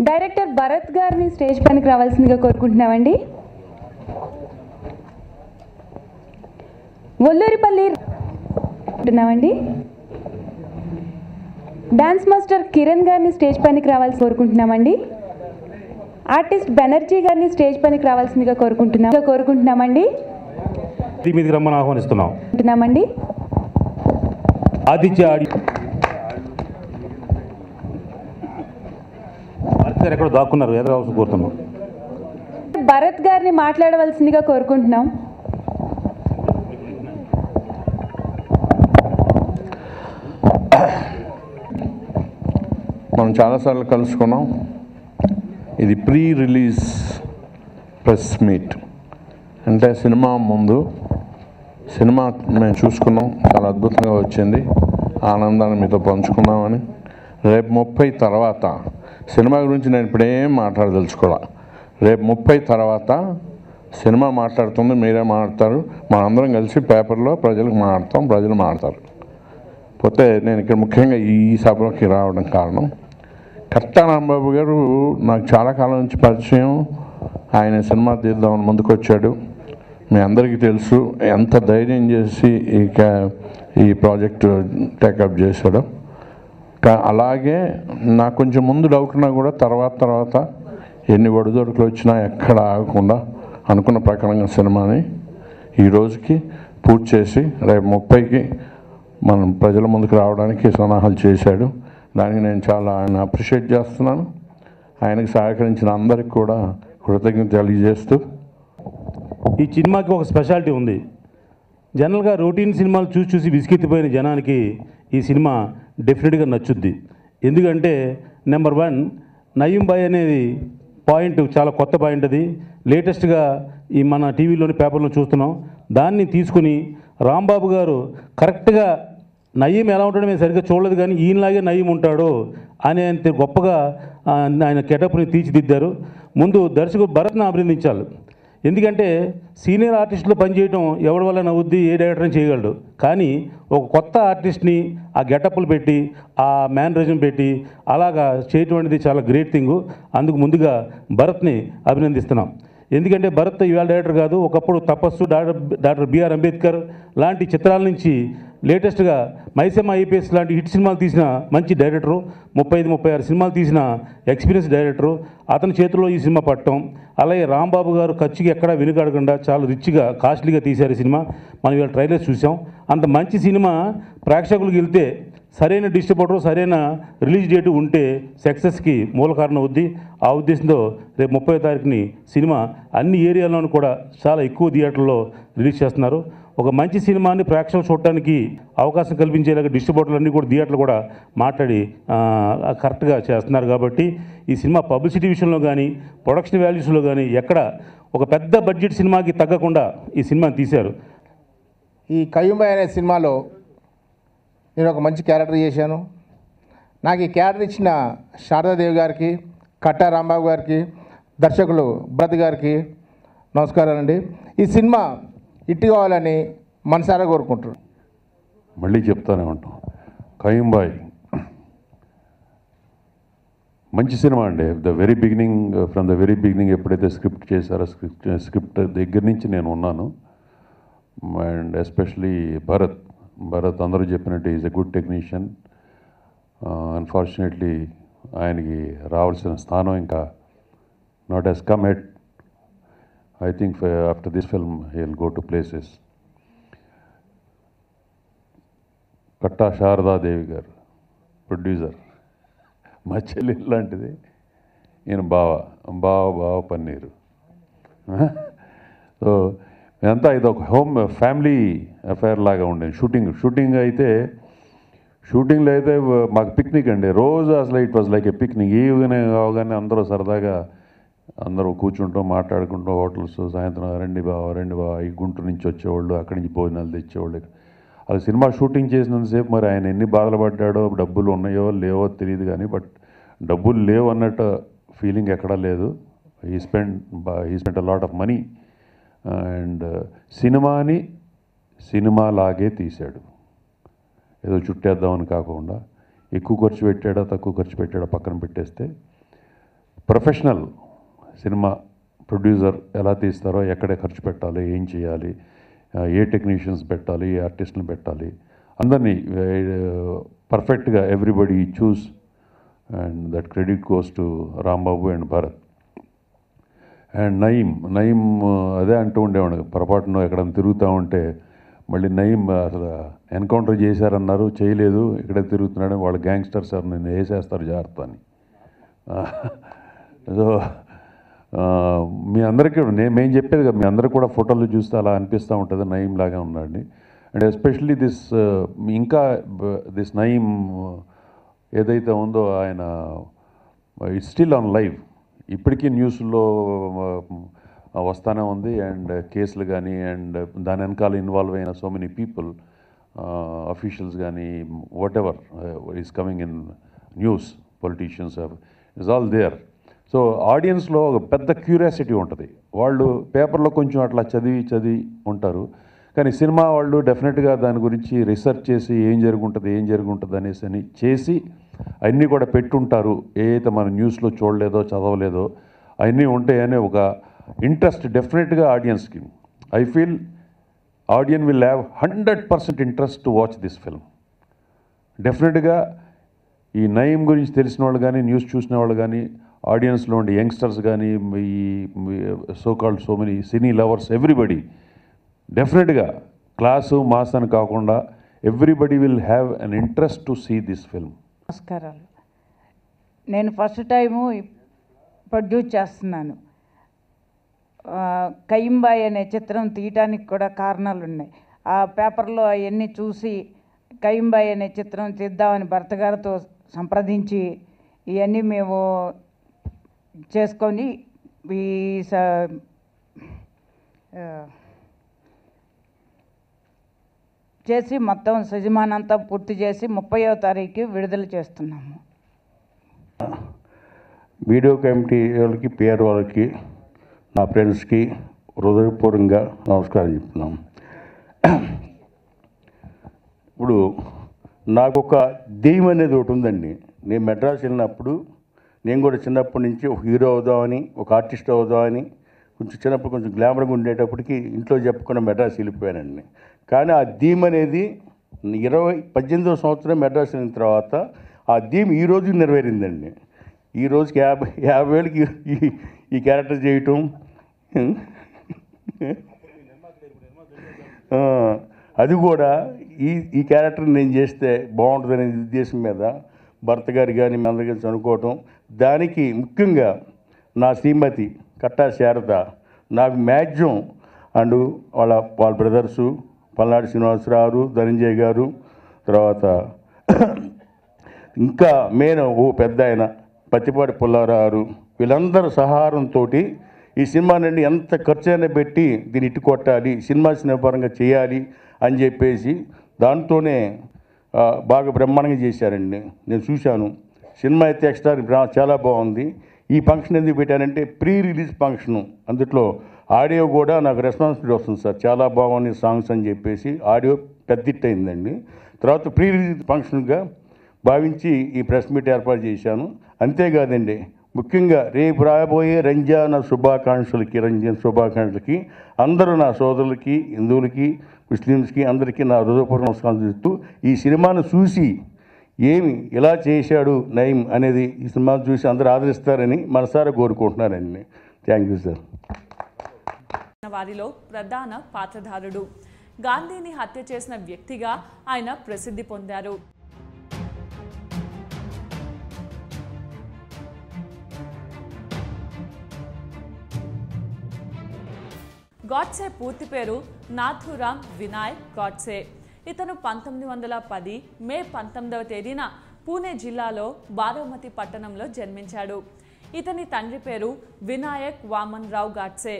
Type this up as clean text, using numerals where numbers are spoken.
Director Bharat గారిని stage పైకి రావాల్సిందిగా కోరుకుంటున్నామండి. ఒల్లూరిపల్లి అంటున్నామండి. డాన్స్ మాస్టర్ కిరణ్ గారిని స్టేజ్ పైకి రావాల్సి కోరుకుంటున్నామండి. ఆర్టిస్ట్ బెనర్జీ గారిని స్టేజ్ పైకి రావాల్సిందిగా కోరుకుంటున్నామండి. మీదికి రమ్మని ఆహ్వానిస్తున్నామండి. ఆదిత్య ఎక్కడ దాక్కున్నారు, ఎదురు కోరుతున్నాం. భరత్ గారిని మాట్లాడవలసిందిగా కోరుకుంటున్నాం. మనం చాలాసార్లు కలుసుకున్నాం. ఇది ప్రీ రిలీజ్ ప్రెస్ మీట్. అంటే సినిమా ముందు సినిమా మేము చూసుకున్నాం, చాలా అద్భుతంగా వచ్చింది, ఆనందాన్ని మీతో పంచుకున్నామని. రేపు 30 తర్వాత సినిమా గురించి నేను ఇప్పుడేం మాట్లాడదలుచుకోవాలి. రేపు 30 తర్వాత సినిమా మాట్లాడుతుంది, మీరే మాట్లాడతారు, మనందరం కలిసి పేపర్లో ప్రజలకు మాట్లాడతాం, ప్రజలు మాట్లాడతారు. పోతే నేను ఇక్కడ ముఖ్యంగా ఈ సభలోకి రావడం కారణం, కట్టా రాంబాబు గారు నాకు చాలా కాలం నుంచి పరిచయం. ఆయన సినిమా తీద్దామని ముందుకు వచ్చాడు. మీ అందరికీ తెలుసు ఎంత ధైర్యం చేసి ఈ ప్రాజెక్టు టేకప్ చేశాడు. అలాగే నాకు కొంచెం ముందు డౌట్ ఉన్నా కూడా తర్వాత ఎన్ని ఒడిదొడుకులు వచ్చినా ఎక్కడ ఆగకుండా అనుకున్న ప్రకారంగా సినిమాని ఈ రోజుకి పూర్తి చేసి రేపు 30కి మనం ప్రజల ముందుకు రావడానికి సన్నాహాలు చేశాడు. దానికి నేను చాలా ఆయన అప్రిషియేట్ చేస్తున్నాను. ఆయనకు సహకరించిన అందరికి కూడా కృతజ్ఞత తెలియజేస్తూ, ఈ సినిమాకి ఒక స్పెషాలిటీ ఉంది. జనరల్గా రొటీన్ సినిమాలు చూసి విసిగెత్తిపోయిన జనానికి ఈ సినిమా డెఫినెట్గా నచ్చుద్ది. ఎందుకంటే నెంబర్ 1 నయీం భాయ్ అనేది పాయింట్ చాలా కొత్త పాయింట్. అది లేటెస్ట్గా ఈ మన టీవీలోని పేపర్లో చూస్తున్నాం. దాన్ని తీసుకుని రాంబాబు గారు కరెక్ట్గా నయీం ఎలా ఉంటాడో మేము సరిగ్గా చూడలేదు, కానీ ఈయనలాగే నయీం ఉంటాడు అని అంత గొప్పగా ఆయన గెటప్ని తీర్చిదిద్దారు. ముందు దర్శకుడు భరత్ని అభినందించాలి. ఎందుకంటే సీనియర్ ఆర్టిస్టులు పనిచేయడం ఎవరి వల్ల నవ్వుద్ది, ఏ డైరెక్టర్ని చేయగలడు. కానీ ఒక కొత్త ఆర్టిస్ట్ని ఆ గెటప్లు పెట్టి ఆ మేనరిజం పెట్టి అలాగా చేయటం అనేది చాలా గ్రేట్ థింగ్. అందుకు ముందుగా భరత్ని అభినందిస్తున్నాం. ఎందుకంటే భరత్ ఇవాళ డైరెక్టర్ కాదు, ఒకప్పుడు తపస్సు, డాక్టర్ బిఆర్ అంబేద్కర్ లాంటి చిత్రాల నుంచి లేటెస్ట్గా మైసమ్మ ఐపీఎస్ లాంటి హిట్ సినిమాలు తీసిన మంచి డైరెక్టరు, 35-36 సినిమాలు తీసిన ఎక్స్పీరియన్స్ డైరెక్టరు. అతని చేతిలో ఈ సినిమా పట్టడం, అలాగే రాంబాబు గారు ఖర్చుకి ఎక్కడా వెనుకాడకుండా చాలా రిచ్గా కాస్ట్లీగా తీశారు ఈ సినిమా. మనం ఇవాళ ట్రైలర్స్ చూసాం. అంత మంచి సినిమా ప్రేక్షకులకు వెళ్తే సరైన డిస్ట్రిబ్యూటర్, సరైన రిలీజ్ డేటు ఉంటే సక్సెస్కి మూల కారణం అవుద్ది. ఆ ఉద్దేశంతో రేపు 30వ తారీఖుని సినిమా అన్ని ఏరియాల్లోనూ కూడా చాలా ఎక్కువ థియేటర్లో రిలీజ్ చేస్తున్నారు. ఒక మంచి సినిమాని ప్రేక్షకులు చూడటానికి అవకాశం కల్పించేలాగా డిస్ట్రిబ్యూటర్లు అన్నీ కూడా థియేటర్లు కూడా మాట్లాడి కరెక్ట్గా చేస్తున్నారు. కాబట్టి ఈ సినిమా పబ్లిసిటీ విషయంలో కానీ ప్రొడక్షన్ వాల్యూస్లో కానీ ఎక్కడ ఒక పెద్ద బడ్జెట్ సినిమాకి తగ్గకుండా ఈ సినిమాని తీశారు. ఈ కయ్యంబాయ్ అనే సినిమాలో నేను ఒక మంచి క్యారెక్టర్ చేశాను. నాకు ఈ క్యారెక్టర్ ఇచ్చిన శారదాదేవి గారికి, కట్టా రాంబాబు గారికి, దర్శకులు భరత్ గారికి నమస్కారాలండి. ఈ సినిమా హిట్ కావాలని మనసారా కోరుకుంటున్నాను. మళ్ళీ చెప్తానే ఉంటాం, కయ్యంబాయ్ మంచి సినిమా అండి. ఫ్రమ్ ద వెరీ బిగినింగ్ ఎప్పుడైతే స్క్రిప్ట్ చేశారో స్క్రిప్ట్ దగ్గర నుంచి నేను ఉన్నాను. అండ్ ఎస్పెషలీ భరత్ అందరూ చెప్పినట్టు is a good technician. Unfortunately ఆయనకి రావాల్సిన స్థానం ఇంకా not he's come at. I think after this film he'll go to places. Katta Sharadadevi garu producer, మా చెల్లి లాంటిది. ఈయన బావ పన్నీరు. సో ఇదంతా ఇది ఒక ఫ్యామిలీ అఫైర్ లాగా ఉండేది. షూటింగ్లో అయితే మాకు పిక్నిక్ అండి. రోజు అసలు it was like A picnic. Evening అవగానే అందరూ సరదాగా అందరూ కూర్చుంటాం, మాట్లాడుకుంటాం. హోటల్స్ సాయంత్రం రండి బావ ఈ గుంటూరు నుంచి వచ్చేవాళ్ళు, అక్కడి నుంచి భోజనాలు తెచ్చేవాళ్ళు. అది సినిమా షూటింగ్ చేసినంతసేపు మరి ఆయన ఎన్ని బాధలు పడ్డాడో, డబ్బులు ఉన్నాయో లేవో తెలియదు కానీ, బట్ డబ్బులు లేవు అన్నట్టు ఫీలింగ్ ఎక్కడా లేదు. He spent a lot of money and సినిమాని సినిమాలాగే తీశాడు. ఏదో చుట్టేద్దామని కాకుండా ఎక్కువ ఖర్చు పెట్టాడా తక్కువ ఖర్చు పెట్టాడా పక్కన పెట్టేస్తే ప్రొఫెషనల్ సినిమా ప్రొడ్యూసర్ ఎలా తీస్తారో, ఎక్కడే ఖర్చు పెట్టాలి, ఏం చేయాలి, ఏ టెక్నీషియన్స్ పెట్టాలి, ఏ ఆర్టిస్ట్ని పెట్టాలి, అందరినీ పర్ఫెక్ట్గా everybody choose, and that credit goes to Rambabu and Bharat. And Naeem అదే అంటూ ఉండేవాడు, పొరపాటున ఎక్కడైనా తిరుగుతూ ఉంటే మళ్ళీ నయీం అసలు ఎన్కౌంటర్ చేశారన్నారు, చేయలేదు, ఇక్కడే తిరుగుతున్నాడు, వాళ్ళు గ్యాంగ్స్టర్స్ నేను వేసేస్తారు జాగ్రత్త అని. సో మీ అందరికీ మేము చెప్పేది కదా, మీ అందరికీ కూడా ఫోటోలు చూస్తే అలా అనిపిస్తూ ఉంటుంది నయీం లాగా ఉన్నాడని. అండ్ ఎస్పెషల్లీ ఇంకా దిస్ నయీం ఏదైతే ఉందో ఆయన ఇట్స్ స్టిల్ ఆన్ లైవ్, ఇప్పటికీ న్యూస్లో వస్తూనే ఉంది. అండ్ కేసులు కానీ అండ్ దాని వెనకాల ఇన్వాల్వ్ అయిన సో మెనీ పీపుల్, అఫీషియల్స్ కానీ whatever is coming in news, politicians is all there. So ఆడియన్స్లో ఒక పెద్ద క్యూరియాసిటీ ఉంటుంది. వాళ్ళు పేపర్లో కొంచెం అట్లా చదివి ఉంటారు, కానీ సినిమా వాళ్ళు డెఫినెట్గా దాని గురించి రీసెర్చ్ చేసి ఏం జరుగుంటుంది అనేసి అని చేసి అవన్నీ కూడా పెట్టుంటారు. ఏదైతే మన న్యూస్లో చూడలేదో చదవలేదో అవన్నీ ఉంటాయనే ఒక ఇంట్రెస్ట్ డెఫినెట్గా ఆడియన్స్కి. I feel audience will have 100% interest to watch this film. డెఫినెట్గా ఈ నయీం గురించి తెలిసిన వాళ్ళు కానీ, న్యూస్ చూసిన వాళ్ళు కానీ, ఆడియన్స్లో ఉండే యంగ్స్టర్స్ కానీ, ఈ so many cine lovers, everybody డెఫినెట్గా క్లాసు మాస్ అని కాకుండా everybody will have an interest to see this film. నమస్కారాలు. నేను ఫస్ట్ టైము ప్రొడ్యూస్ చేస్తున్నాను. కయింబాయ్ అనే చిత్రం తీయటానికి కూడా కారణాలు ఉన్నాయి. ఆ పేపర్లో అవన్నీ చూసి కయింబాయ్ అనే చిత్రం తీద్దామని భర్త గారితో సంప్రదించి ఇవన్నీ మేము చేసుకొని చేసి మొత్తం సజమానంతా పూర్తి చేసి 30వ తారీఖు విడుదల చేస్తున్నాము. వీడియో కమిటీ వాళ్ళకి, పిఆర్ వాళ్ళకి, నా ఫ్రెండ్స్కి హృదయపూర్వకంగా నమస్కారం చెప్తున్నాం. ఇప్పుడు నాకు ఒక దెయ్యం అనేది ఒకటి ఉందండి. నేను మెడ్రాస్ వెళ్ళినప్పుడు నేను కూడా చిన్నప్పటి నుంచి ఒక హీరో అవుదామని, ఒక ఆర్టిస్ట్ అవుదామని, కొంచెం చిన్నప్పుడు కొంచెం గ్లామర్గా ఉండేటప్పటికి ఇంట్లో చెప్పకుండా మెడ్రాస్ వెళ్ళిపోయానండి. కానీ ఆ థీమ్ అనేది 18వ సంవత్సరం మెడ్రాస్ వెళ్ళిన తర్వాత ఆ థీమ్ ఈ రోజుకి నెరవేరిందండి. ఈ రోజుకి 50,000కి ఈ క్యారెక్టర్ చేయటం, అది కూడా ఈ క్యారెక్టర్ నేను చేస్తే బాగుంటుందనే ఉద్దేశం మీద భర్త గారు కానీ మీ అందరి కలిసి అనుకోవటం. దానికి ముఖ్యంగా నా శ్రీమతి కట్టా శారద నాకు మ్యాక్సిమం అండ్ వాళ్ళ బ్రదర్సు పల్నాడు శ్రీనివాసరావు, ధనంజయ్ గారు, తర్వాత ఇంకా మెయిన్ పెద్ద ఆయన పత్తిపాటి పుల్లారావు, వీళ్ళందరూ సహారంతో ఈ సినిమా నుండి ఎంత ఖర్చు అయినా పెట్టి దీన్ని ఇటు కొట్టాలి, సినిమా పరంగా చేయాలి అని చెప్పేసి దాంతోనే బాగా బ్రహ్మాండంగా చేశారండి. నేను చూశాను సినిమా అయితే ఎక్స్ట్రా చాలా బాగుంది. ఈ ఫంక్షన్ ఎందుకు పెట్టానంటే ప్రీ రిలీజ్ ఫంక్షను, అందులో ఆడియో కూడా నాకు రెస్పాన్సిబిలిటీ వస్తుంది సార్, చాలా బాగుంది సాంగ్స్ అని చెప్పేసి ఆడియో పెద్ద హిట్ అయిందండి. తర్వాత ప్రీ రిలీజ్ ఫంక్షన్గా భావించి ఈ ప్రెస్ మీట్ ఏర్పాటు చేశాను. అంతేకాదండి, ముఖ్యంగా రేపు రాబోయే రంజాన్ శుభాకాంక్షలకి అందరూ నా సోదరులకి, హిందువులకి, ముస్లిమ్స్కి అందరికీ నా హృదయపూర్వక నమస్కారం చేస్తూ ఈ సినిమాను చూసి ఏమి ఇలా చేశాడు నయీం అనేది ఈ సినిమాను చూసి అందరూ ఆదరిస్తారని మనసారా కోరుకుంటున్నానండి. Thank you sir. వారిలో ప్రధాన పాత్రధారుడు. గాంధీని హత్య చేసిన వ్యక్తిగా ఆయన ప్రసిద్ధి పొందారు. గాడ్సే పూర్తి పేరు నాథురామ్ వినాయక్ గాడ్సే. ఇతను 1910 మే 19వ తేదీన పూణే జిల్లాలో బారామతి పట్టణంలో జన్మించాడు. ఇతని తండ్రి పేరు వినాయక్ వామన్ రావు గాడ్సే.